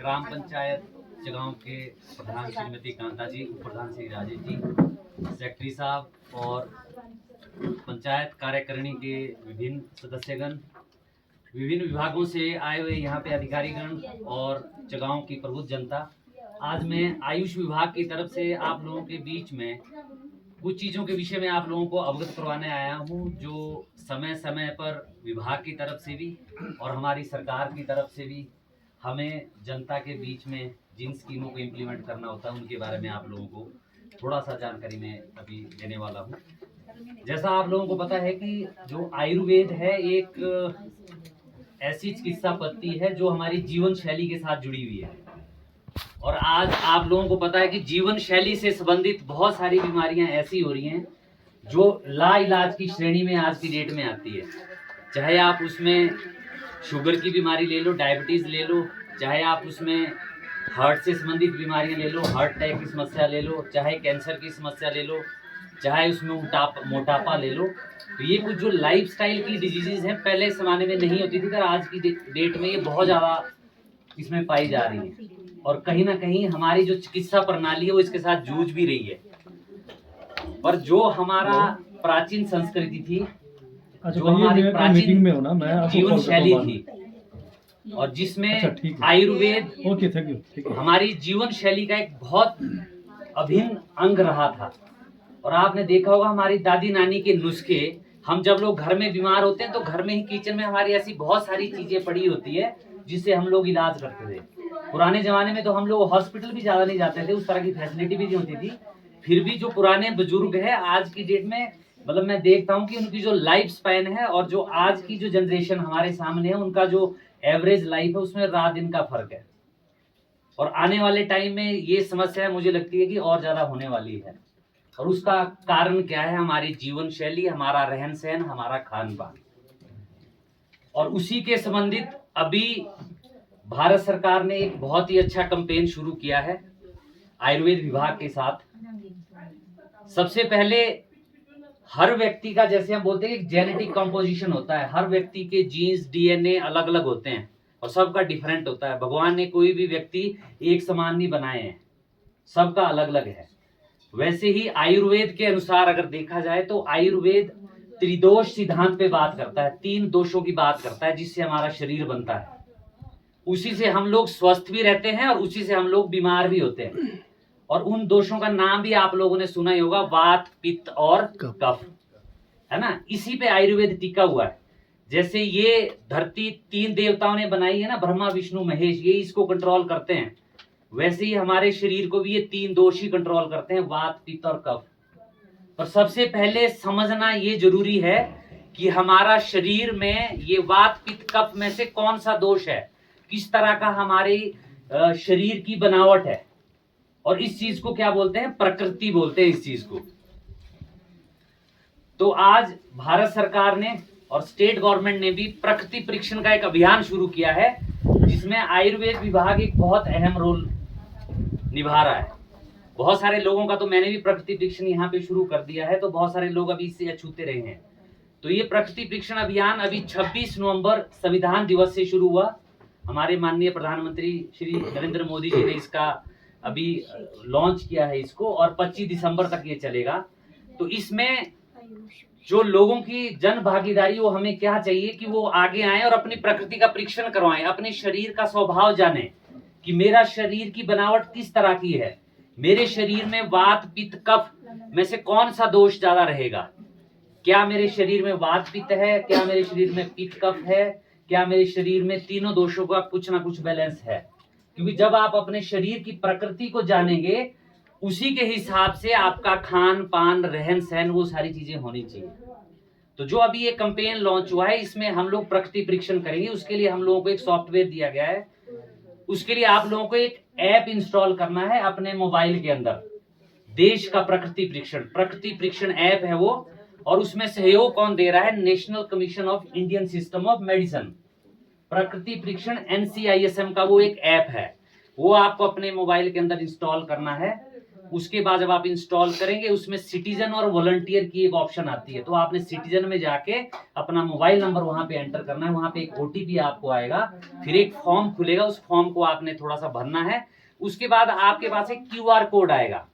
ग्राम पंचायत जगांव के प्रधान श्रीमती कांता जी, उप प्रधान श्री राजेश जी, सेक्रेटरी साहब और पंचायत कार्यकारिणी के विभिन्न सदस्यगण, विभिन्न विभागों से आए हुए यहाँ पे अधिकारीगण और जगांव की प्रबुद्ध जनता, आज मैं आयुष विभाग की तरफ से आप लोगों के बीच में कुछ चीज़ों के विषय में आप लोगों को अवगत करवाने आया हूँ, जो समय समय पर विभाग की तरफ से भी और हमारी सरकार की तरफ से भी हमें जनता के बीच में जिन स्कीमों को इम्प्लीमेंट करना होता है उनके बारे में आप लोगों को थोड़ा सा जानकारी मैं अभी देने वाला हूँ। जैसा आप लोगों को पता है कि जो आयुर्वेद है एक ऐसी चिकित्सा पद्धति है जो हमारी जीवन शैली के साथ जुड़ी हुई है, और आज आप लोगों को पता है कि जीवन शैली से संबंधित बहुत सारी बीमारियां ऐसी हो रही हैं जो लाइलाज की श्रेणी में आज की डेट में आती है। चाहे आप उसमें शुगर की बीमारी ले लो, डायबिटीज़ ले लो, चाहे आप उसमें हार्ट से संबंधित बीमारियां ले लो, हार्ट अटैक की समस्या ले लो, चाहे कैंसर की समस्या ले लो, चाहे उसमें मोटापा ले लो। तो ये कुछ जो लाइफस्टाइल की डिजीज़ हैं पहले ज़माने में नहीं होती थी, पर आज की डेट में ये बहुत ज़्यादा इसमें पाई जा रही है, और कहीं ना कहीं हमारी जो चिकित्सा प्रणाली है वो इसके साथ जूझ भी रही है। पर जो हमारा प्राचीन संस्कृति थी, जो हमारी प्राचीन जीवन शैली थी, और जिसमें आयुर्वेद हमारी जीवन शैली का एक बहुत अभिन्न अंग रहा था। और आपने देखा होगा हमारी दादी नानी के नुस्खे, हम जब लोग घर में बीमार होते हैं तो घर में ही किचन में हमारी ऐसी बहुत सारी चीजें पड़ी होती है जिससे हम लोग इलाज करते थे। पुराने जमाने में तो हम लोग हॉस्पिटल भी ज्यादा नहीं जाते थे, उस तरह की फैसिलिटी भी नहीं होती थी। फिर भी जो पुराने बुजुर्ग हैं आज की डेट में, मतलब मैं देखता हूँ कि उनकी जो लाइफ स्पैन है और जो आज की जो जनरेशन हमारे सामने है उनका जो एवरेज लाइफ है उसमें रात दिन का फर्क है। और आने वाले टाइम में ये समस्या मुझे लगती है कि और ज्यादा होने वाली है। और उसका कारण क्या है? हमारी जीवन शैली, हमारा रहन सहन, हमारा खान पान। और उसी के संबंधित अभी भारत सरकार ने एक बहुत ही अच्छा कैंपेन शुरू किया है आयुर्वेद विभाग के साथ। सबसे पहले हर व्यक्ति का, जैसे हम बोलते हैं कि जेनेटिक कंपोजिशन होता है, हर व्यक्ति के जीन्स डीएनए अलग अलग होते हैं और सबका डिफरेंट होता है। भगवान ने कोई भी व्यक्ति एक समान नहीं बनाए हैं, सबका अलग अलग है। वैसे ही आयुर्वेद के अनुसार अगर देखा जाए तो आयुर्वेद त्रिदोष सिद्धांत पे बात करता है, 3 दोषों की बात करता है जिससे हमारा शरीर बनता है। उसी से हम लोग स्वस्थ भी रहते हैं और उसी से हम लोग बीमार भी होते हैं। और उन दोषों का नाम भी आप लोगों ने सुना ही होगा, वात, पित्त और कफ, है ना। इसी पे आयुर्वेद टिका हुआ है। जैसे ये धरती 3 देवताओं ने बनाई है ना, ब्रह्मा विष्णु महेश, ये इसको कंट्रोल करते हैं। वैसे ही हमारे शरीर को भी ये 3 दोष ही कंट्रोल करते हैं, वात, पित्त और कफ। पर सबसे पहले समझना ये जरूरी है कि हमारा शरीर में ये वात, पित्त, कफ में से कौन सा दोष है, किस तरह का हमारे शरीर की बनावट है, और इस चीज को क्या बोलते हैं? प्रकृति बोलते हैं इस चीज को। तो आज भारत सरकार ने और स्टेट गवर्नमेंट ने भी प्रकृति परीक्षण का एक अभियान शुरू किया है, जिसमें आयुर्वेद विभाग एक बहुत अहम रोल निभा रहा है। बहुत सारे लोगों का, तो मैंने भी प्रकृति परीक्षण यहाँ पे शुरू कर दिया है, तो बहुत सारे लोग अभी इससे अछूते रहे हैं। तो ये प्रकृति परीक्षण अभियान अभी 26 नवंबर संविधान दिवस से शुरू हुआ। हमारे माननीय प्रधानमंत्री श्री नरेंद्र मोदी जी ने इसका अभी लॉन्च किया है इसको, और 25 दिसंबर तक ये चलेगा। तो इसमें जो लोगों की जन भागीदारी, वो हमें क्या चाहिए कि वो आगे आए और अपनी प्रकृति का परीक्षण करवाएं, अपने शरीर का स्वभाव जाने कि मेरा शरीर की बनावट किस तरह की है, मेरे शरीर में वात, पित्त, कफ में से कौन सा दोष ज्यादा रहेगा। क्या मेरे शरीर में वात पित्त है, क्या मेरे शरीर में पित्त कफ है, क्या मेरे शरीर में तीनों दोषों का कुछ ना कुछ बैलेंस है। क्योंकि जब आप अपने शरीर की प्रकृति को जानेंगे, उसी के हिसाब से आपका खान पान, रहन सहन, वो सारी चीजें होनी चाहिए। तो जो अभी ये कैंपेन लॉन्च हुआ है, इसमें हम लोग प्रकृति परीक्षण करेंगे। उसके लिए हम लोगों को एक सॉफ्टवेयर दिया गया है। उसके लिए आप लोगों को एक ऐप इंस्टॉल करना है अपने मोबाइल के अंदर। देश का प्रकृति परीक्षण ऐप है वो। और उसमें सहयोग कौन दे रहा है? National commission of Indian system of medicine. प्रकृति परीक्षण NCISM का वो एक ऐप है, वो आपको अपने मोबाइल के अंदर इंस्टॉल करना है। उसके बाद जब आप इंस्टॉल करेंगे उसमें सिटीजन और वॉलंटियर की एक ऑप्शन आती है, तो आपने सिटीजन में जाके अपना मोबाइल नंबर वहां पे एंटर करना है, वहां पे एक ओटीपी आपको आएगा, फिर एक फॉर्म खुलेगा, उस फॉर्म को आपने थोड़ा सा भरना है, उसके बाद आपके पास एक क्यूआर कोड आएगा,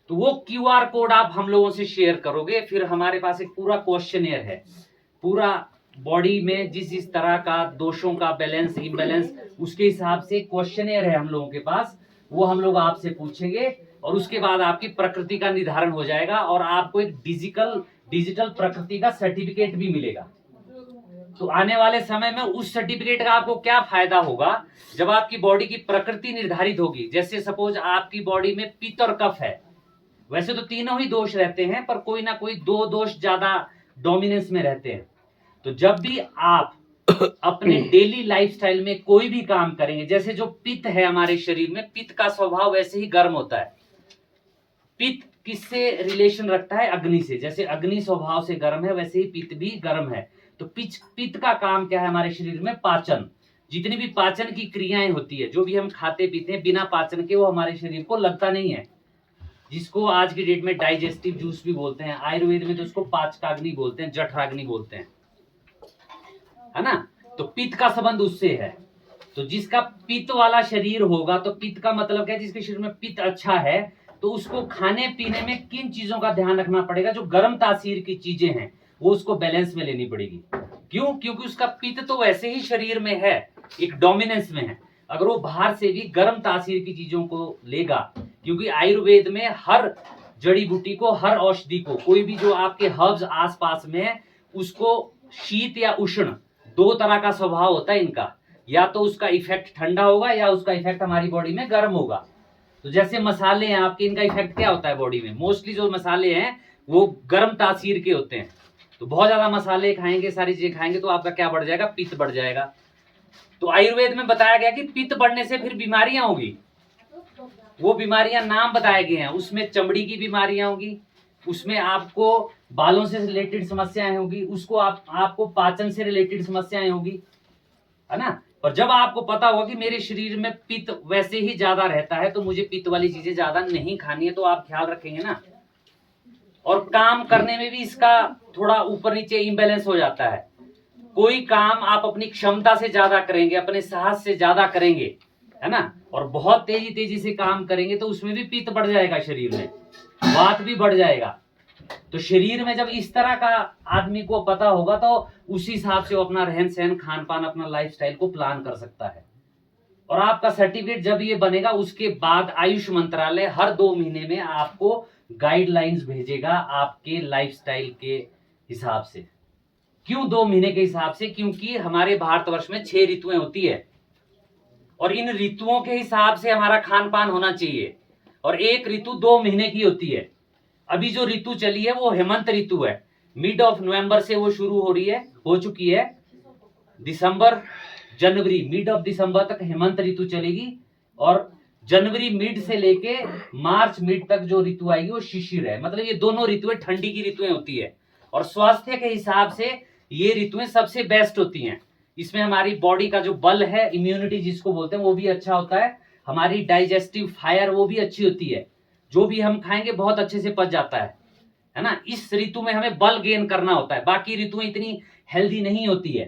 तो वो क्यूआर कोड आप हम लोगों से शेयर करोगे, फिर हमारे पास एक पूरा क्वेश्चनेयर है, पूरा बॉडी में जिस तरह का दोषों का बैलेंस इम्बैलेंस उसके हिसाब से क्वेश्चनेयर है हम लोगों के पास, वो हम लोग आपसे पूछेंगे और उसके बाद आपकी प्रकृति का निर्धारण हो जाएगा और आपको एक डिजिटल प्रकृति का सर्टिफिकेट भी मिलेगा। तो आने वाले समय में उस सर्टिफिकेट का आपको क्या फायदा होगा, जब आपकी बॉडी की प्रकृति निर्धारित होगी, जैसे सपोज आपकी बॉडी में पित्त और कफ है, वैसे तो तीनों ही दोष रहते हैं पर कोई ना कोई दो दोष ज्यादा डोमिनेंस में रहते हैं, तो जब भी आप अपने डेली लाइफस्टाइल में कोई भी काम करेंगे, जैसे जो पित्त है हमारे शरीर में, पित्त का स्वभाव वैसे ही गर्म होता है। पित्त किससे रिलेशन रखता है? अग्नि से। जैसे अग्नि स्वभाव से गर्म है वैसे ही पित्त भी गर्म है। तो पित्त का काम क्या है हमारे शरीर में? पाचन। जितनी भी पाचन की क्रियाएं होती है, जो भी हम खाते पीते हैं, बिना पाचन के वो हमारे शरीर को लगता नहीं है, जिसको आज की डेट में डाइजेस्टिव जूस भी बोलते हैं, आयुर्वेद में तो उसको पाचकाग्नि बोलते हैं, जठराग्नि बोलते हैं, है ना। तो पित्त का संबंध उससे है। तो जिसका पित्त वाला शरीर होगा, तो पित्त का मतलब क्या है? जिसके शरीर में पित्त अच्छा है, तो उसको खाने पीने में किन चीजों का ध्यान रखना पड़ेगा? जो गर्म तासीर की चीजें हैं वो उसको बैलेंस में लेनी पड़ेगी। क्यों? क्योंकि उसका पित्त तो वैसे ही शरीर में है, एक डोमिनेंस में है, अगर वो बाहर से भी गर्म तासीर की चीजों को लेगा, क्योंकि आयुर्वेद में हर जड़ी बूटी को, हर औषधि को, कोई भी जो आपके हर्ब्स आसपास में है, उसको शीत या उष्ण दो तरह का स्वभाव होता है इनका, या तो उसका इफेक्ट ठंडा होगा या उसका इफेक्ट हमारी बॉडी में गर्म होगा। तो जैसे मसाले हैं आपके, इनका इफेक्ट क्या होता है बॉडी में? मोस्टली जो मसाले हैं वो गर्म तासीर के होते हैं, तो बहुत ज्यादा मसाले खाएंगे, सारी चीजें खाएंगे, तो आपका क्या बढ़ जाएगा? पित्त बढ़ जाएगा। तो आयुर्वेद में बताया गया कि पित्त बढ़ने से फिर बीमारियां होगी, वो बीमारियां नाम बताए गए हैं, उसमें चमड़ी की बीमारियां होगी, उसमें आपको बालों से रिलेटेड समस्याएं होगी, उसको आपको पाचन से रिलेटेड समस्याएं होगी, है ना। और जब आपको पता होगा कि मेरे शरीर में पित्त वैसे ही ज्यादा रहता है, तो मुझे पित्त वाली चीजें ज्यादा नहीं खानी है, तो आप ख्याल रखेंगे ना। और काम करने में भी इसका थोड़ा ऊपर नीचे इम्बैलेंस हो जाता है। कोई काम आप अपनी क्षमता से ज्यादा करेंगे, अपने साहस से ज्यादा करेंगे, है ना, और बहुत तेजी से काम करेंगे, तो उसमें भी पित्त बढ़ जाएगा, शरीर में वात भी बढ़ जाएगा। तो शरीर में जब इस तरह का आदमी को पता होगा, तो उसी हिसाब से वो अपना रहन सहन, खान पान, अपना लाइफस्टाइल को प्लान कर सकता है। और आपका सर्टिफिकेट जब ये बनेगा, उसके बाद आयुष मंत्रालय हर 2 महीने में आपको गाइडलाइंस भेजेगा आपके लाइफस्टाइल के हिसाब से। क्यों 2 महीने के हिसाब से? क्योंकि हमारे भारतवर्ष में 6 ऋतुएं होती है, और इन ऋतुओं के हिसाब से हमारा खान पान होना चाहिए, और एक ऋतु 2 महीने की होती है। अभी जो ऋतु चली है वो हेमंत ऋतु है, मिड ऑफ नवंबर से वो शुरू हो चुकी है, दिसंबर जनवरी, मिड ऑफ दिसंबर तक हेमंत ऋतु चलेगी, और जनवरी मिड से लेके मार्च मिड तक जो ऋतु आएगी वो शिशिर है। मतलब ये दोनों ऋतुएं ठंडी की ऋतुएं होती है, और स्वास्थ्य के हिसाब से ये ऋतुएं सबसे बेस्ट होती हैं। इसमें हमारी बॉडी का जो बल है, इम्यूनिटी जिसको बोलते हैं, वो भी अच्छा होता है, हमारी डाइजेस्टिव फायर वो भी अच्छी होती है, जो भी हम खाएंगे बहुत अच्छे से पच जाता है ना। इस ऋतु में हमें बल गेन करना होता है, बाकी ऋतुएं इतनी हेल्दी नहीं होती है,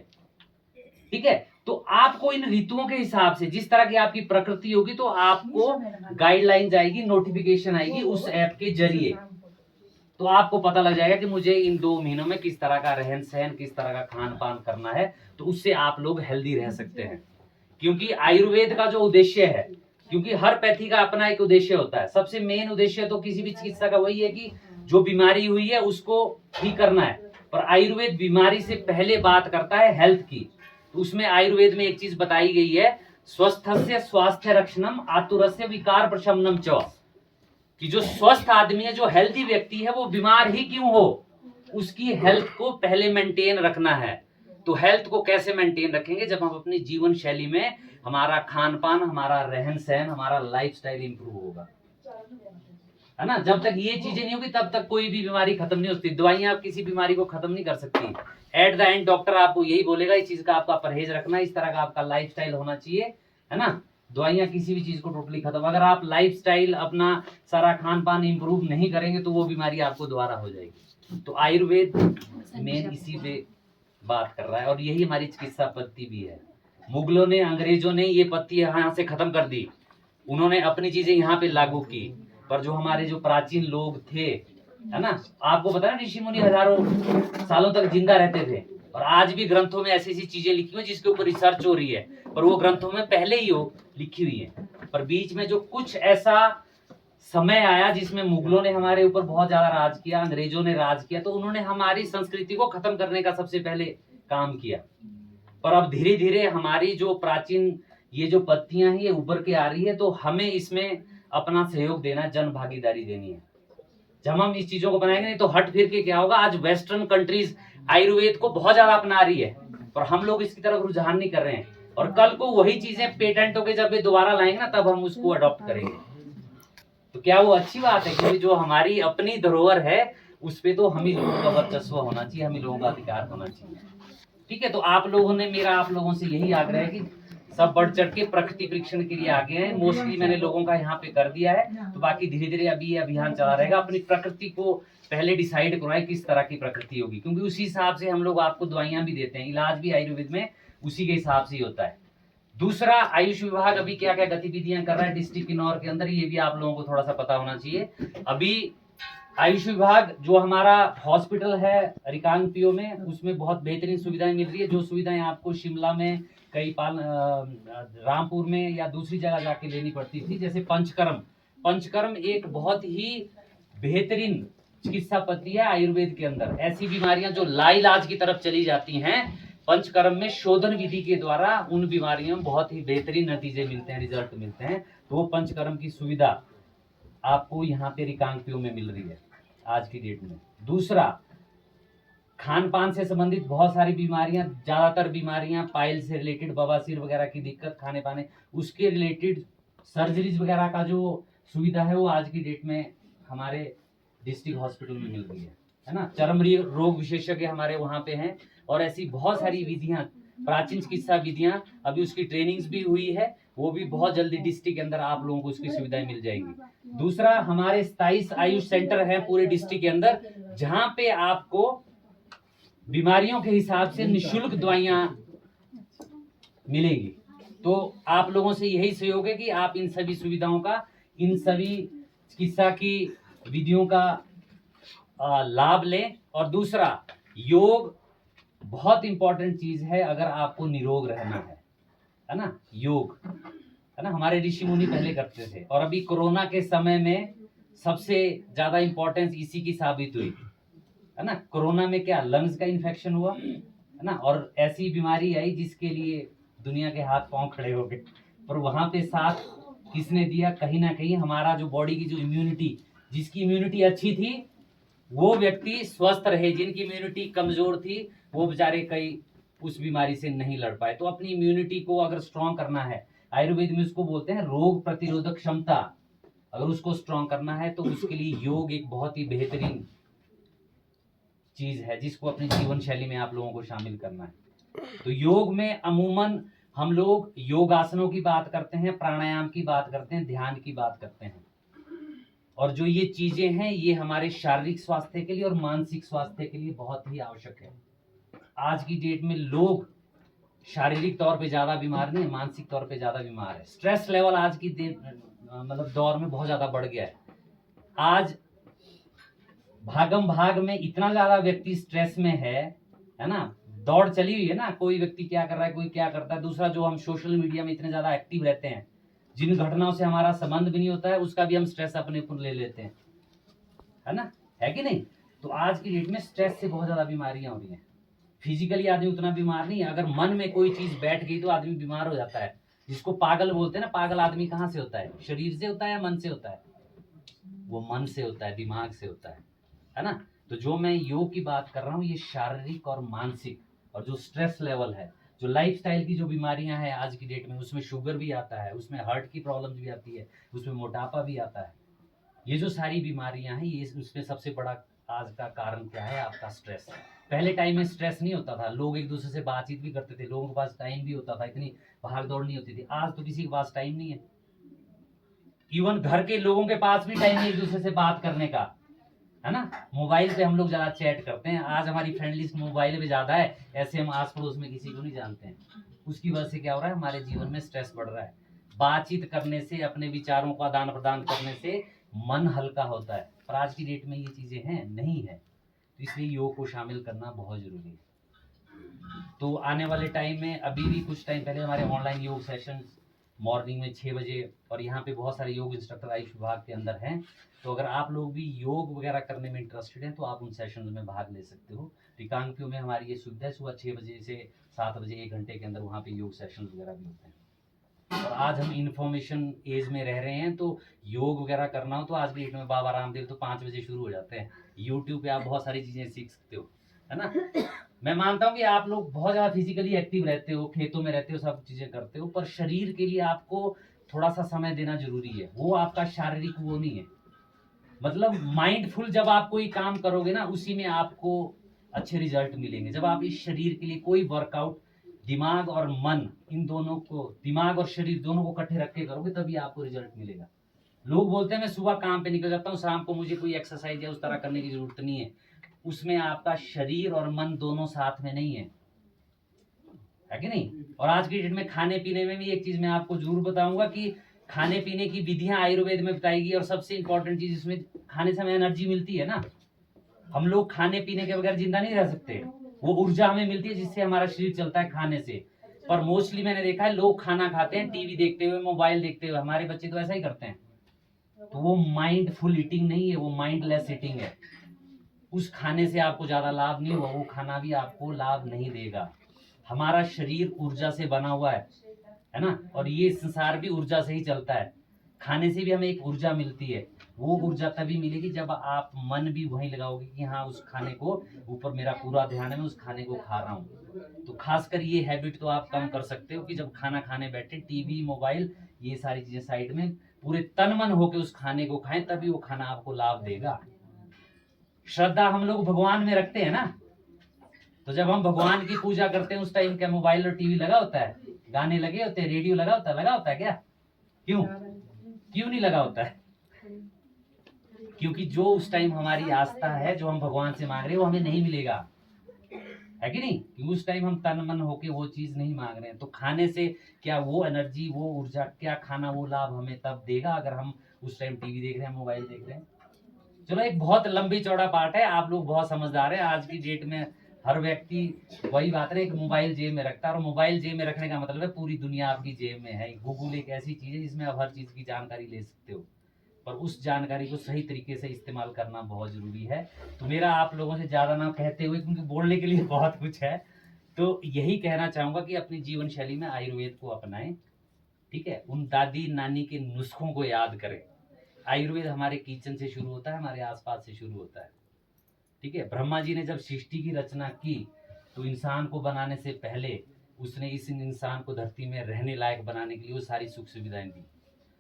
ठीक है। तो आपको इन ऋतुओं के हिसाब से जिस तरह की आपकी प्रकृति होगी, तो आपको गाइडलाइन आएगी, नोटिफिकेशन आएगी उस ऐप के जरिए, तो आपको पता लग जाएगा कि मुझे इन 2 महीनों में किस तरह का रहन सहन, किस तरह का खान पान करना है, तो उससे आप लोग हेल्दी रह सकते हैं। क्योंकि आयुर्वेद का जो उद्देश्य है, क्योंकि हर पैथी का अपना एक उद्देश्य होता है, सबसे मेन उद्देश्य तो किसी भी चिकित्सा का वही है कि जो बीमारी हुई है उसको ठीक करना है, पर आयुर्वेद बीमारी से पहले बात करता है हेल्थ की। तो उसमें आयुर्वेद में एक चीज बताई गई है, स्वस्थस्य स्वास्थ्य रक्षणम आतुरस्य विकार प्रशमनम च, कि जो स्वस्थ आदमी है, जो हेल्दी व्यक्ति है, वो बीमार ही क्यों हो, उसकी हेल्थ को पहले मेंटेन रखना है। तो हेल्थ को कैसे मेंटेन रखेंगे? जब हम अपनी जीवन शैली में हमारा खान पान, हमारा रहन सहन, हमारा लाइफस्टाइल इंप्रूव होगा, है ना। जब तक ये चीजें नहीं होगी तब तक कोई भी बीमारी खत्म नहीं होती। दवाइयां आप किसी बीमारी को खत्म नहीं कर सकती। एट द एंड डॉक्टर आपको यही बोलेगा, इस चीज का आपका परहेज रखना, इस तरह का आपका लाइफस्टाइल होना चाहिए, है ना। दवाइयाँ किसी भी चीज को टोटली खत्म। अगर आप लाइफस्टाइल अपना सारा खान पान इंप्रूव नहीं करेंगे तो वो बीमारी आपको दोबारा हो जाएगी। तो आयुर्वेद मेन इसी पे बात कर रहा है, और यही हमारी चिकित्सा पद्धति भी है। मुगलों ने, अंग्रेजों ने ये पद्धति यहाँ से खत्म कर दी, उन्होंने अपनी चीजें यहाँ पे लागू की। पर जो हमारे जो प्राचीन लोग थे, है ना, आपको पता है ऋषि मुनि हजारों सालों तक जिंदा रहते थे, और आज भी ग्रंथों में ऐसी ऐसी चीजें लिखी हुई जिसके ऊपर रिसर्च हो रही है, पर वो ग्रंथों में पहले ही हो लिखी हुई है। पर बीच में जो कुछ ऐसा समय आया जिसमें मुगलों ने हमारे ऊपर बहुत ज्यादा राज किया, अंग्रेजों ने राज किया, तो उन्होंने हमारी संस्कृति को खत्म करने का सबसे पहले काम किया। पर अब धीरे धीरे हमारी जो प्राचीन ये जो पत्तियां हैं ये उभर के आ रही है, तो हमें इसमें अपना सहयोग देना, जन भागीदारी देनी है। जब हम इस चीजों को बनाएंगे नहीं तो हट फिर के क्या होगा, आज वेस्टर्न कंट्रीज आयुर्वेद को बहुत ज्यादा अपना रही है, पर हम लोग इसकी तरफ रुझान नहीं कर रहे हैं, और कल को वही चीजें पेटेंट होके जब ये दोबारा लाएंगे ना, तब हम उसको अडॉप्ट करेंगे। तो क्या वो अच्छी बात है? क्योंकि जो हमारी अपनी धरोहर है उस पे तो हम ही लोगों का वर्चस्व होना चाहिए, हम ही लोगों का अधिकार होना चाहिए। ठीक है, तो आप लोगों ने, मेरा आप लोगों से यही आग्रह है कि सब बढ़ चढ़ के प्रकृति परीक्षण के लिए आगे हैं। मोस्टली मैंने लोगों का यहाँ पे कर दिया है, तो बाकी धीरे धीरे अभी ये अभियान चला रहेगा। अपनी प्रकृति को पहले डिसाइड करवाएं किस तरह की प्रकृति होगी, क्योंकि उसी हिसाब से हम लोग आपको दवाइयां भी देते हैं, इलाज भी आयुर्वेद में उसी के हिसाब से ही होता है। दूसरा, आयुष विभाग अभी क्या क्या गतिविधियां कर रहा है डिस्ट्रिक्ट किन्नौर के अंदर, ये भी आप लोगों को थोड़ा सा पता होना चाहिए। अभी आयुष विभाग जो हमारा हॉस्पिटल है रिकांग पीओ में, उसमें बहुत बेहतरीन सुविधाएं मिल रही है। जो सुविधाएं आपको शिमला में, कई रामपुर में या दूसरी जगह जाके लेनी पड़ती थी, जैसे पंचकर्म एक बहुत ही बेहतरीन चिकित्सा पद्धति है आयुर्वेद के अंदर। ऐसी बीमारियां जो लाइलाज की तरफ चली जाती हैं, पंचकर्म में शोधन विधि के द्वारा उन बीमारियों में बहुत ही बेहतरीन नतीजे मिलते हैं, रिजल्ट मिलते हैं। तो वो पंचकर्म की सुविधा आपको यहाँ पे रिकांगपियो में मिल रही है आज की डेट में। दूसरा, खान पान से संबंधित बहुत सारी बीमारियां, ज्यादातर बीमारियां पाइल से रिलेटेड, बवासीर वगैरह की दिक्कत, खाने पाने उसके रिलेटेड सर्जरीज वगैरह का जो सुविधा है वो आज की डेट में हमारे डिस्ट्रिक्ट हॉस्पिटल में मिल रही है ना। चर्म रोग विशेषज्ञ हमारे वहाँ पे हैं, और ऐसी बहुत सारी विधियां, प्राचीन चिकित्सा विधियां, अभी उसकी ट्रेनिंग्स भी हुई है, वो भी बहुत जल्दी डिस्ट्रिक्ट के अंदर आप लोगों को उसकी सुविधाएं मिल जाएंगी। दूसरा, हमारे 27 आयुष सेंटर हैं पूरे डिस्ट्रिक्ट के अंदर, जहां पे आपको बीमारियों के हिसाब से निःशुल्क दवाइयां मिलेगी। तो आप लोगों से यही सहयोग है कि आप इन सभी सुविधाओं का, इन सभी चिकित्सा की विधियों का लाभ लें। और दूसरा, योग बहुत इंपॉर्टेंट चीज है अगर आपको निरोग रहना है ना। योग है ना, हमारे ऋषि मुनि पहले करते थे, और अभी कोरोना के समय में सबसे ज्यादा इंपॉर्टेंस इसी की साबित हुई है ना। कोरोना में क्या लंग्स का इन्फेक्शन हुआ है ना, और ऐसी बीमारी आई जिसके लिए दुनिया के हाथ पांव खड़े हो गए, पर वहां पे साथ किसने दिया? कहीं ना कहीं हमारा जो बॉडी की जो इम्यूनिटी, जिसकी इम्यूनिटी अच्छी थी वो व्यक्ति स्वस्थ रहे, जिनकी इम्यूनिटी कमजोर थी वो बेचारे कई उस बीमारी से नहीं लड़ पाए। तो अपनी इम्यूनिटी को अगर स्ट्रॉन्ग करना है, आयुर्वेद में उसको बोलते हैं रोग प्रतिरोधक क्षमता, अगर उसको स्ट्रॉन्ग करना है तो उसके लिए योग एक बहुत ही बेहतरीन चीज है, जिसको अपनी जीवन शैली में आप लोगों को शामिल करना है। तो योग में अमूमन हम लोग योगासनों की बात करते हैं, प्राणायाम की बात करते हैं, ध्यान की बात करते हैं, और जो ये चीजें हैं ये हमारे शारीरिक स्वास्थ्य के लिए और मानसिक स्वास्थ्य के लिए बहुत ही आवश्यक है। आज की डेट में लोग शारीरिक तौर पे ज्यादा बीमार नहीं, मानसिक तौर पे ज्यादा बीमार है। स्ट्रेस लेवल आज की दौर में बहुत ज्यादा बढ़ गया है। आज भागम भाग में इतना ज्यादा व्यक्ति स्ट्रेस में है ना, दौड़ चली हुई है ना, कोई व्यक्ति क्या कर रहा है, कोई क्या करता है। दूसरा, जो हम सोशल मीडिया में इतने ज्यादा एक्टिव रहते हैं, जिन घटनाओं से हमारा संबंध भी नहीं होता है उसका भी हम स्ट्रेस अपने ऊपर ले लेते हैं, है ना, है कि नहीं। तो आज की डेट में स्ट्रेस से बहुत ज्यादा बीमारियां हो रही हैं। फिजिकली आदमी उतना बीमार नहीं है, अगर मन में कोई चीज बैठ गई तो आदमी बीमार हो जाता है, जिसको पागल बोलते हैं ना। पागल आदमी कहाँ से होता है? शरीर से होता है या मन से होता है? वो मन से होता है, दिमाग से होता है ना। तो जो मैं योग की बात कर रहा हूँ ये शारीरिक और मानसिक, और जो स्ट्रेस लेवल है, जो लाइफस्टाइल की जो बीमारियां हैं आज की डेट में, उसमें शुगर भी आता है, उसमें हार्ट की प्रॉब्लम भी आती है, उसमें मोटापा भी आता है। ये जो सारी बीमारियां हैं ये उसमें सबसे बड़ा आज का कारण क्या है? आपका स्ट्रेस। पहले टाइम में स्ट्रेस नहीं होता था, लोग एक दूसरे से बातचीत भी करते थे, लोगों के पास टाइम भी होता था, इतनी भाग दौड़ नहीं होती थी। आज तो किसी के पास टाइम नहीं है, इवन घर के लोगों के पास भी टाइम नहीं एक दूसरे से बात करने का, है ना। मोबाइल पे हम लोग ज्यादा चैट करते हैं। आज हमारी फ्रेंड लिस्ट मोबाइल पे ज्यादा है, ऐसे हम आस पड़ोस में किसी को नहीं जानते हैं। उसकी वजह से क्या हो रहा है? हमारे जीवन में स्ट्रेस बढ़ रहा है। बातचीत करने से, अपने विचारों का आदान प्रदान करने से मन हल्का होता है, पर आज की डेट में ये चीजें हैं नहीं है। तो इसलिए योग को शामिल करना बहुत जरूरी है। तो आने वाले टाइम में, अभी भी कुछ टाइम पहले हमारे ऑनलाइन योग सेशन मॉर्निंग में 6 बजे, और यहाँ पे बहुत सारे योग इंस्ट्रक्टर आयुष विभाग के अंदर हैं। तो अगर आप लोग भी योग वगैरह करने में इंटरेस्टेड हैं तो आप उन सेशन में भाग ले सकते हो। रिकांगपियो में हमारी ये सुविधा है, सुबह 6 बजे से 7 बजे 1 घंटे के अंदर वहाँ पे योग सेशन वगैरह भी होते हैं। और आज हम इंफॉर्मेशन एज में रह रहे हैं, तो योग वगैरह करना हो तो आज की डेट में बाबा रामदेव तो 5 बजे शुरू हो जाते हैं। यूट्यूब पे आप बहुत सारी चीजें सीख सकते हो, है ना। मैं मानता हूँ कि आप लोग बहुत ज्यादा फिजिकली एक्टिव रहते हो, खेतों में रहते हो, सब चीजें करते हो, पर शरीर के लिए आपको थोड़ा सा समय देना जरूरी है। वो आपका शारीरिक वो नहीं है, मतलब माइंडफुल जब आप कोई काम करोगे ना, उसी में आपको अच्छे रिजल्ट मिलेंगे। जब आप इस शरीर के लिए कोई वर्कआउट, दिमाग और मन, इन दोनों को, दिमाग और शरीर दोनों को इकट्ठे रख के करोगे, तभी आपको रिजल्ट मिलेगा। लोग बोलते हैं मैं सुबह काम पे निकल जाता हूँ, शाम को मुझे कोई एक्सरसाइज या उस तरह करने की जरूरत नहीं है। उसमें आपका शरीर और मन दोनों साथ में नहीं है कि नहीं। और आज की डेट में खाने पीने में भी एक चीज मैं आपको जरूर बताऊंगा कि खाने पीने की विधियां आयुर्वेद में बताएगी, और सबसे इंपॉर्टेंट चीज, इसमें खाने से हमें एनर्जी मिलती है ना। हम लोग खाने पीने के बगैर जिंदा नहीं रह सकते, वो ऊर्जा हमें मिलती है जिससे हमारा शरीर चलता है खाने से। पर मोस्टली मैंने देखा है लोग खाना खाते हैं टीवी देखते हुए, मोबाइल देखते हुए। हमारे बच्चे तो ऐसा ही करते हैं। तो वो माइंडफुल ईटिंग नहीं है, वो माइंडलेस ईटिंग है। उस खाने से आपको ज्यादा लाभ नहीं हुआ, वो खाना भी आपको लाभ नहीं देगा। हमारा शरीर ऊर्जा से बना हुआ है ना, और ये संसार भी ऊर्जा से ही चलता है। खाने से भी हमें एक ऊर्जा मिलती है। वो ऊर्जा तभी मिलेगी जब आप मन भी वहीं लगाओगे कि हाँ, उस खाने को ऊपर मेरा पूरा ध्यान है, मैं उस खाने को खा रहा हूँ। तो खासकर ये हैबिट तो आप कम कर सकते हो कि जब खाना खाने बैठे टीवी मोबाइल ये सारी चीजें साइड में, पूरे तन मन होके उस खाने को खाएं, तभी वो खाना आपको लाभ देगा। श्रद्धा हम लोग भगवान में रखते हैं ना, तो जब हम भगवान की पूजा करते हैं उस टाइम क्या मोबाइल और टीवी लगा होता है? गाने लगे होते हैं, रेडियो लगा होता है क्या? क्यों नहीं लगा होता है? क्योंकि जो उस टाइम हमारी आस्था है, जो हम भगवान से मांग रहे हैं, वो हमें नहीं मिलेगा, है कि नहीं। क्योंकि उस टाइम हम तन मन होके वो चीज नहीं मांग रहे हैं। तो खाने से क्या वो एनर्जी, वो ऊर्जा, क्या खाना वो लाभ हमें तब देगा अगर हम उस टाइम टीवी देख रहे हैं, मोबाइल देख रहे हैं। चलो, एक बहुत लंबी चौड़ा पार्ट है, आप लोग बहुत समझदार हैं। आज की डेट में हर व्यक्ति, वही बात है, एक मोबाइल जेब में रखता है, और मोबाइल जेब में रखने का मतलब है पूरी दुनिया आपकी जेब में है। गूगल एक ऐसी चीज है जिसमें आप हर चीज की जानकारी ले सकते हो, पर उस जानकारी को सही तरीके से इस्तेमाल करना बहुत जरूरी है। तो मेरा आप लोगों से ज्यादा ना कहते हुए, क्योंकि बोलने के लिए बहुत कुछ है, तो यही कहना चाहूंगा कि अपनी जीवन शैली में आयुर्वेद को अपनाएं, ठीक है। उन दादी नानी के नुस्खों को याद करें। आयुर्वेद हमारे किचन से शुरू होता है, हमारे आसपास से शुरू होता है, ठीक है। ब्रह्मा जी ने जब सृष्टि की रचना की, तो इंसान को बनाने से पहले उसने इस इंसान को धरती में रहने लायक बनाने के लिए वो सारी सुख सुविधाएं दी।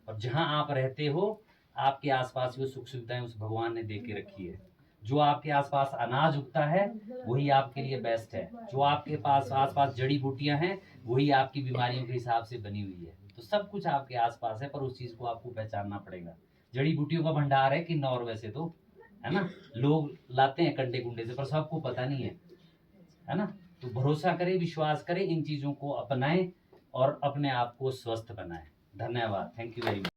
और जहां आप रहते हो, आपके आसपास वो सुख सुविधाएं उस भगवान ने दे के रखी है। जो आपके आसपास अनाज उगता है वही आपके लिए बेस्ट है। जो आपके पास आसपास जड़ी बूटियां हैं वही आपकी बीमारियों के हिसाब से बनी हुई है। तो सब कुछ आपके आसपास है, पर उस चीज को आपको पहचानना पड़ेगा। जड़ी बूटियों का भंडार है किन्नौर वैसे तो, है ना। लोग लाते हैं कंडे कुंडे से, पर सबको पता नहीं है ना। तो भरोसा करें, विश्वास करें, इन चीजों को अपनाएं और अपने आप को स्वस्थ बनाएं। धन्यवाद, थैंक यू वेरी मच।